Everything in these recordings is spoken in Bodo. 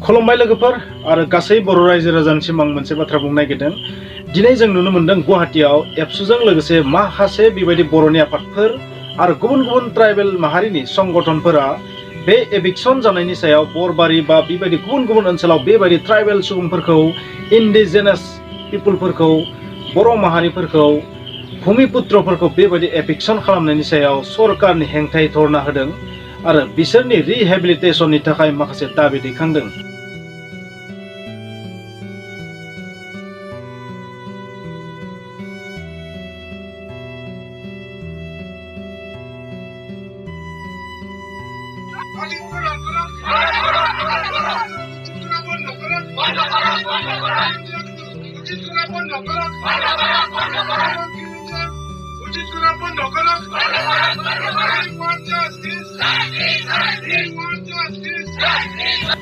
खुलुमबाय लोगोफोर आरो गासै बर' रायजो राजानिसिम आं मोनसे बाथ्रा बुंनो नागिरदों। दिनै जों नुनो मोनदों गुवाहाटीआव एबसुजों लोगोसे माखासे बेबायदि बर'नि आफादफोर आरो गुबुन गुबुन ट्राइबेल माहारिनि संगठनफोरा बे एभिक्सन जानायनि सायाव बरबारि बा बेबायदि गुबुन गुबुन ओनसोलाव बेबायदि ट्राइबेल सुबुंफोरखौ इन्डिजिनास पिपुलफोरखौ बर' माहारिफोरखौ भूमिपुत्रफोरखौ बेबायदि एभिक्सन खालामनायनि सायाव सरकारनि हेंथायै धरना होदों आरो बिसोरनि रिहेबिलिटेसननि थाखाय माखासे दाबि दैखांदों।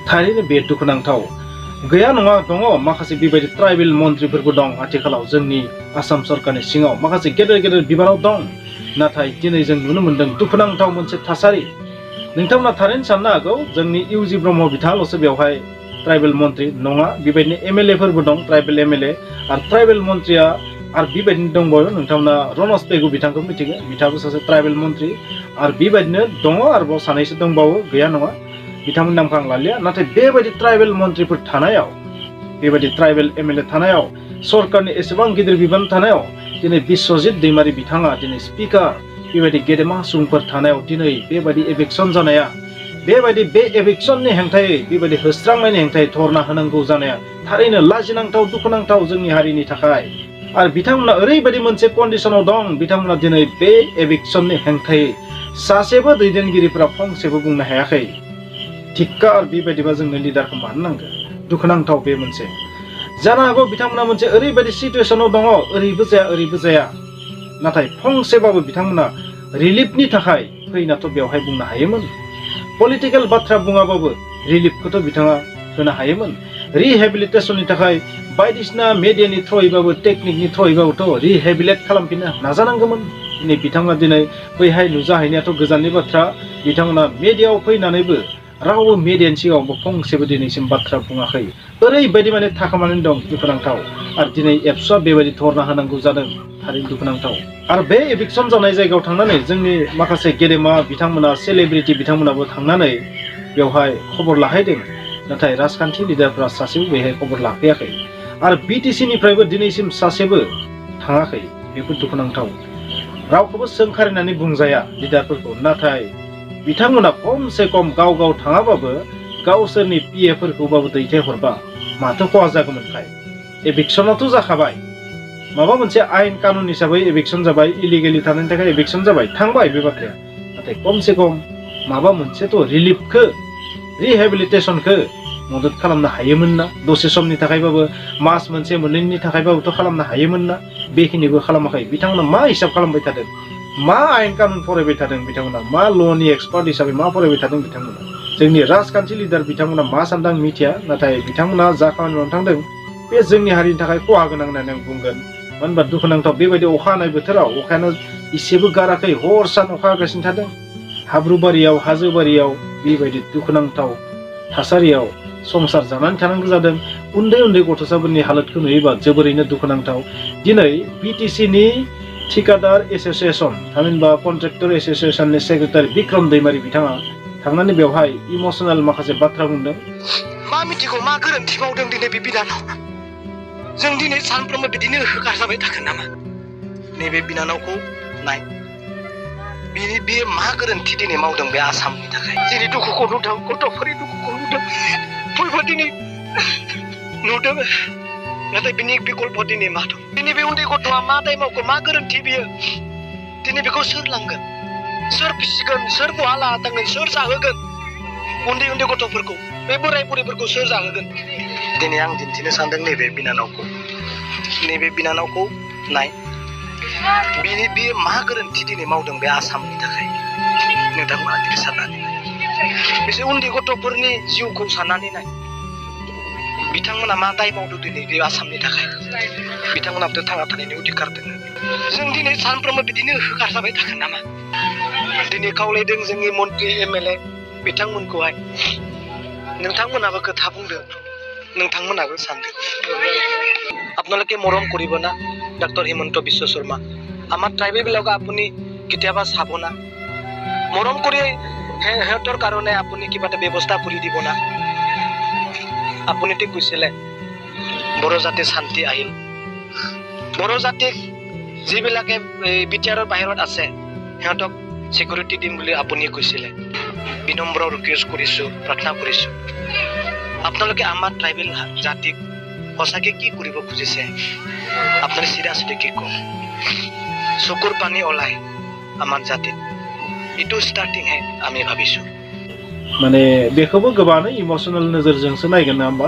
थारैनो बे दुखुनांथाव गैया नङा दङ माखासे बेबायदि ट्राइबेल मन्त्रिफोरबो दं आथिखालाव जोंनि आसाम सरकारनि सिङाव माखासे गेदेर गेदेर बिबानाव दं। नाथाय दिनै जों नुनो मोनदों दुखुनांथाव मोनसे थासारि। नोंथांमोना थारैनो साननो हागौ जोंनि इउजि ब्रह्म बिथाङाल'सो बेवहाय ट्राइबेल मन्त्रि नङा, बेबायदिनो एमएलएफोरबो दं ट्राइबेल एमएलए आरो ट्राइबेल मन्त्रिया आरो बेबायदिनो दंबावो। नोंथांमोना रनज पेगु बिथांखौ मिथिगो, बिथाङाबो सासे ट्राइबेल मन्त्रि आरो बेबायदिनो दङ आरोबाव सानैसो दंबावो गैया नङा, बिथांमोननि नामखौ आं लालिया। नाथाय बेबायदि ट्राइबेल मन्त्रिफोर थानायाव बेबायदि ट्राइबेल एमएलए थानायाव सरकारनि एसेबां गिदिर बिबान थानायाव दिनै बिस्वजित दैमारी बिथाङा दिनै स्पिकार बेबायदि गेदेमा सुबुंफोर थानायाव दिनै बेबायदि एभिक्सन जानाया बेबायदि बे एभिक्सननि हेंथायै बेबायदि होस्रांनायनि हेंथायै धरना होनांगौ जानाया थारैनो लाजिनांथाव दुखुनांथाव जोंनि हारिनि थाखाय। आरो बिथांमोना ओरैबायदि मोनसे कन्डिशनाव दं, बिथांमोना दिनै बे एभिक्सननि हेंथायै सासेबो दैदेनगिरिफोरा फंसेबो बुंनो हायाखै। थिक्का आरो बेबायदिबा जोंनो लिडारखौ मानो नांगौ? दुखुनांथाव बे मोनसे। जानो हागौ बिथांमोना मोनसे ओरैबायदि सिटुएसनाव दङ, ओरैबो जाया नाथाय फंसेबाबो बिथांमोना रिलिफनि थाखाय फैनाथ' बेवहाय बुंनो हायोमोन। पलिटिकेल बाथ्रा बुङाबाबो रिलिफखौथ' बिथाङा होनो हायोमोन। रिहेबिलिटेसननि थाखाय बायदिसिना मेडियानि थ्रयैबाबो टेकनिकनि थ्रयैबाबोथ' रिहेबिलेट खालामफिननो नाजानांगौमोन। दिनै बिथांमोना दिनै बैहाय नुजाहैनायाथ' गोजाननि बाथ्रा, बिथांमोना मेडियायाव फैनानैबो रावबो मेडियानि सिगाङावबो फंसेबो दिनैसिम बाथ्रा बुङाखै। ओरैबायदि माने थाखोमानानै दं, दुखुनांथाव। आरो दिनै एबसुआ बेबायदि धरना होनांगौ जादों, थारैनो दुखुनांथाव। आरो बे एभिक्सन जानाय जायगायाव थांनानै जोंनि माखासे गेदेमा बिथांमोना सेलिब्रिटि बिथांमोनाबो थांनानै बेवहाय खबर लाहैदों, नाथाय राजखान्थि लिडारफ्रा सासेबो बेहाय खबर लाफैयाखै आरो बिटिसिनिफ्रायबो दिनैसिम सासेबो थाङाखै। बेफोर दुखुनांथाव। रावखौबो सोंखारिनानै बुंजाया लिडारफोरखौ, नाथाय बिथांमोना खमसे खम गाव गाव थाङाबाबो गावसोरनि पिएफोरखौबाबो दैथायहरबा माथो खहा जागौमोनखाय। एभिक्सनाथ' जाखाबाय, माबा मोनसे आयेन कानुन हिसाबै एभिक्सन जाबाय, इलिगेलि थानायनि थाखाय एभिक्सन जाबाय, थांबाय बे बाथ्राया। नाथाय खमसे खम माबा मोनसेथ' रिलिफखौ रिहेबिलिटेसनखौ मदद खालामनो हायोमोन ना? दसे समनि थाखायबाबो मास मोनसे मोननैनि थाखायबाबोथ' खालामनो हायोमोन ना? बेखिनिबो खालामाखै। बिथांमोना मा हिसाब खालामबाय थादों? मा आयेन कानुन फरायबाय थादों बिथांमोना? मा ल'नि एक्सपार्ट हिसाबै मा फरायबाय थादों बिथांमोना? जोंनि राजखान्थि लिडार बिथांमोना मा सानदों आं मिथिया, नाथाय बिथांमोना जा खामानि मावनो थांदों बे जोंनि हारिनि थाखाय खहा गोनां होननानै आं बुंगोन। मानो होनबा दुखुनांथाव बेबायदि अखा हानाय बोथोराव अखायानो इसेबो गाराखै, हर सान अखा हागासिनो थादों। हाब्रुबारियाव हाजोबारियाव बेबायदि दुखुनांथाव थासारियाव संसार जानानै थानांगौ जादों। उन्दै उन्दै गथ'साफोरनि हालोदखौ नुयोबा जोबोरैनो दुखुनांथाव। दिनै बिटिसिनि ठिकादार एस'सिएसन थामहिनबा कन्ट्रेक्टर एस'सिएसननि सेक्रेटारि बिक्रम दैमारी बिथाङा थांनानै बेवहाय इमसनेल माखासे बाथ्रा बुंदों। मा मिथिगौ मा गोरोन्थि मावदों दिनै बे बिनानाव? जों दिनै सानफ्रोमबो बिदिनो होखारजाबाय थागोन नामा? नैबे बिनानावखौ नाय, बे मा गोरोन्थि दिनै मावदों बे आसामनि थाखाय? दिनै दुखुखौ नुदों, गथ'फोरनि दुखुखौ नुदों, बयबो दिनै नुदों। नाथाय बिनि बिकल्प दिनै मा दं? दिनै बे उन्दै गथ'आ मा दाय मावखो, मा गोरोन्थि बियो? दिनै बेखौ सोर लांगोन, सोर फिसिगोन, सोर बहा लाना थांगोन, सोर जाहोगोन उन्दै उन्दै गथ'फोरखौ, बे बोराय बुरैफोरखौ सोर जाहोगोन? दिनै आं दिन्थिनो सानदों नैबे बिनानावखौ नाय, बियो मा गोरोन्थि दिनै मावदों बे आसामनि थाखाय? नोंथांमोना दिनै साननानै नाय, बिसोर उन्दै गथ'फोरनि जिउखौ साननानै नाय, बिथांमोना मा दाय मावदों दिनै बे आसामनि थाखाय? बिथांमोनाबोथ' थांना थानायनि अधिकार दङ। जों दिनै सानफ्रोमबो बिदिनो होखारजाबाय थागोन नामा? दिनै खावलायदों जोंनि मन्त्रि एमएलए बिथांमोनखौहाय नोंथांमोनाबो खोथा बुंदो नोंथांमोनाबो सानदो আপোনালোকে মৰম কৰিব না ডক্টৰ হিমন্ত বিশ্ব শৰ্মা আমাৰ ট্ৰাইবেল বিলাকক আপুনি কেতিয়াবা চাব না মৰম কৰি হেতৰ কাৰণে আপুনি কিবা এটা ব্যৱস্থা কৰি দিব না আপুনি ঠিক কৈছিলে বড়ো জাতি শান্তি আহিল বড়ো জাতিক যিবিলাকে বিটিআৰৰ বাহিৰত আছে হেতক সিকিউৰিটি দিম বুলি আপুনি কৈছিলে বিনম্ৰ ৰিকুৱেষ্ট কৰিছো প্ৰাৰ্থনা কৰিছো আপোনালোকে আমাৰ ট্ৰাইবেল জাতিক সঁচাকে কি কৰিব খুজিছে আপোনাৰ চিৰিয়াছলি কি কম চকুৰ পানী ওলাই আমাৰ জাতিত itu starting hai ami bhabisu माने बेखौबो गोबाङानो इमोशनल नोजोरजोंसो नायगोन ना होमबा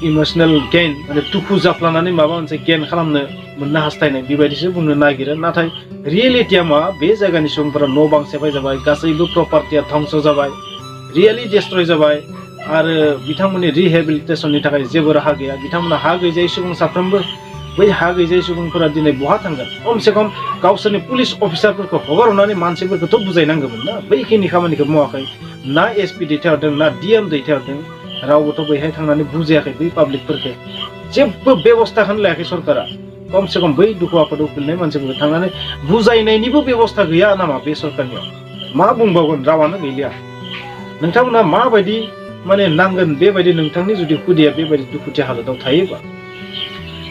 इमोशनल गेन माने दुखु जाफ्लानानै माबा मोनसे गेन खालामनो मोननो हास्थायनाय बेबायदिसो बुंनो नागिरो नाथाय रियेलिटिया मा बे जायगानि सुबुंफोरा न' बां सेफाय जाबाय गासैबो प्रपार्टिया ध्वंस जाबाय रियेलि डिस्ट्रय जाबाय आरो बिथांमोननि रिहेबिलिटेशननि थाखाय जेबो राहा गैया बिथांमोना हा गैजायै सुबुं साफ्रोमबो बै हा गैजायै सुबुंफोरा दिनै बहा थांगोन खमसे खम गावसोरनि पुलिस अफिसारफोरखौ हगारहरनानै मानसिफोरखौथ' बुजायनांगौमोन ना बैखिनि खामानिखौ मावाखै ना एसपि दैथायहरदों ना डिएम दैथायहरदों रावबोथ' बैहाय थांनानै बुजायाखै बै पाब्लिकफोरखौ जेबो बेबस्थाखौनो लायाखै सरकारा खमसे खम बै दुखु आफादाव गोलैनाय मानसिफोरखौ थांनानै बुजायनायनिबो बेबस्था गैया नामा बे सरकारनियाव मा बुंबावगोन रावानो गैलिया नोंथांमोना माबायदि माने नांगोन बेबायदि नोंथांनि जुदि हुदिया बेबायदि दुखुथिया हालोदाव थायोबा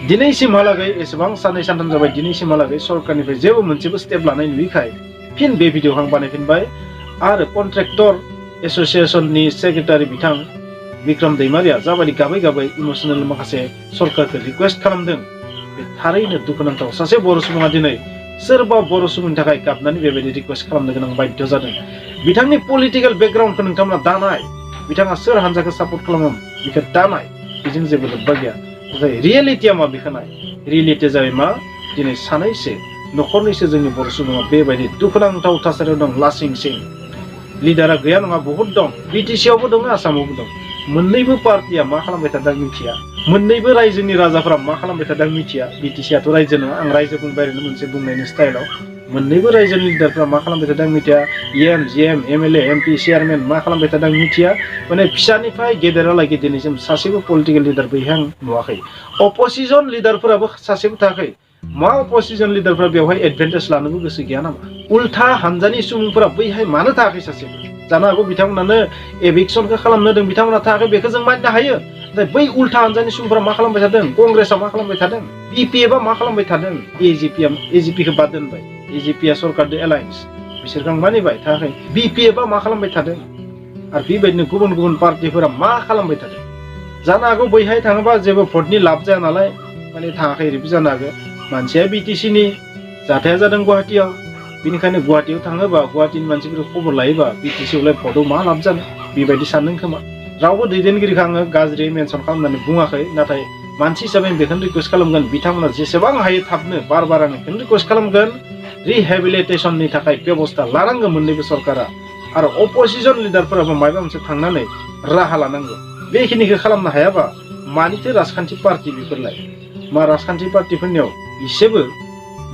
दिनैसिमहालागै एसेबां साननै सानथाम जाबाय दिनैसिमहालागै सरकारनिफ्राय जेबो मोनसेबो स्टेप लानाय नुयैखाय फिन बे भिडिअखौ आं बानायफिनबाय आरो कन्ट्रेक्टर एसोसिएशननि सेक्रेटारि बिथां बिक्रम दैमारिया जाबायदि गाबै गाबै इमोशनेल माखासे सरकारखौ रिक्वेस्ट खालामदों बे थारैनो दुखुनांथाव सासे बर' सुबुङा दिनै सोरबा बर' सुबुंनि थाखाय गाबनानै बेबायदि रिक्वेस्ट खालामनो गोनां बाध्य जादों बिथांनि पलिटिकेल बेकग्राउन्डखौ नोंथांमोना दानाय बिथाङा सोर हान्जाखौ सापर्ट खालामो बेखौ दानाय बेजों जेबो लोब्बा गैया नाथाय रियेलिटिया मा बेखौ नाय रियेलिटिया जाबाय मा दिनै सानैसो न'खरनैसो जोंनि बर' सुबुङा बेबायदि दुखुनांथाव थासारियाव दं लासिं सिं लिडारा गैया नङा बहुद दं बिटिसिआवबो दङ आसामावबो दं मोननैबो पार्टिया मा खालामबाय थादों मिथिया मोननैबो रायजोनि राजाफोरा मा खालामबाय थादों मिथिया बिटिसिआथ' रायजो नङा आं रायजो बुंबाय ओरैनो मोनसे बुंनायनि स्टाइलाव मोननैबो रायजोनि लिडारफ्रा मा खालामबाय थादों मिथिया एम जिएम एमएलए एमपि चेयारमेन मा खालामबाय थादों मिथिया माने फिसानिफ्राय गेदेरालागै दिनैसिम सासेबो पलिटिकेल लिडार बैहाय आं नुवाखै अपोजिसन लिडारफोराबो सासेबो थायाखै मा अपोजिसन लिडारफ्रा बेवहाय एडभान्टेज लानोबो गोसो गैया नामा उल्था हानजानि सुबुंफोरा बैहाय मानो थायाखै सासेबो जानो हागौ बिथांमोनानो एभिक्सनखौ खालामनो होदों बिथांमोना थायाखै बेखौ जों मानिनो हायो नाथाय बै उल्था हानजानि सुबुंफोरा मा खालामबाय थादों कंग्रेसआ मा खालामबाय थादों बिपिएफआ मा खालामबाय थादों एजिपिखौ बाद दोनबाय एजिपिआ सरकारजों एलायन्स बिसोरखौ आं मानिबाय थायाखै बिपिएफआ मा खालामबाय थादों आरो बेबायदिनो गुबुन गुबुन पार्टिफोरा मा खालामबाय थादों जानो हागौ बैहाय थाङोबा जेबो भटनि लाब जाया नालाय माने थाङाखै ओरैबो जानो हागौ मानसिया बिटिसिनि जाथाया जादों गुवाहाटियाव बेनिखायनो गुवाहाटियाव थाङोबा गुवाहाटिनि मानसिफोरखौ खबर लायोबा बिटिसिआवलाय भटआव मा लाब जानो बेबायदि सानदों खोमा रावबो दैदेनगिरिखौ आङो गाज्रि मेनसन खालामनानै बुङाखै नाथाय मानसि हिसाबै बेखौनो रिक्वेस्ट खालामगोन बिथांमोना जेसेबां हायो थाबनो बार आं बेखौनो रिक्वेस्ट खालामगोन रिहेबिलिटेशननि थाखाय बेबस्था लानांगौ मोननैबो सरकारा आरो अपोजिसन लिडारफोराबो माबा मोनसे थांनानै राहा लानांगौ बेखिनिखौ खालामनो हायाबा मानिथो राजखान्थि पार्टि बेफोरलाय मा राजखान्थि पार्टिफोरनियाव एसेबो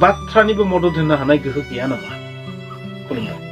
बाथ्रानिबो मदद होनो हानाय गोहो गैया नामा खुलुमबाय।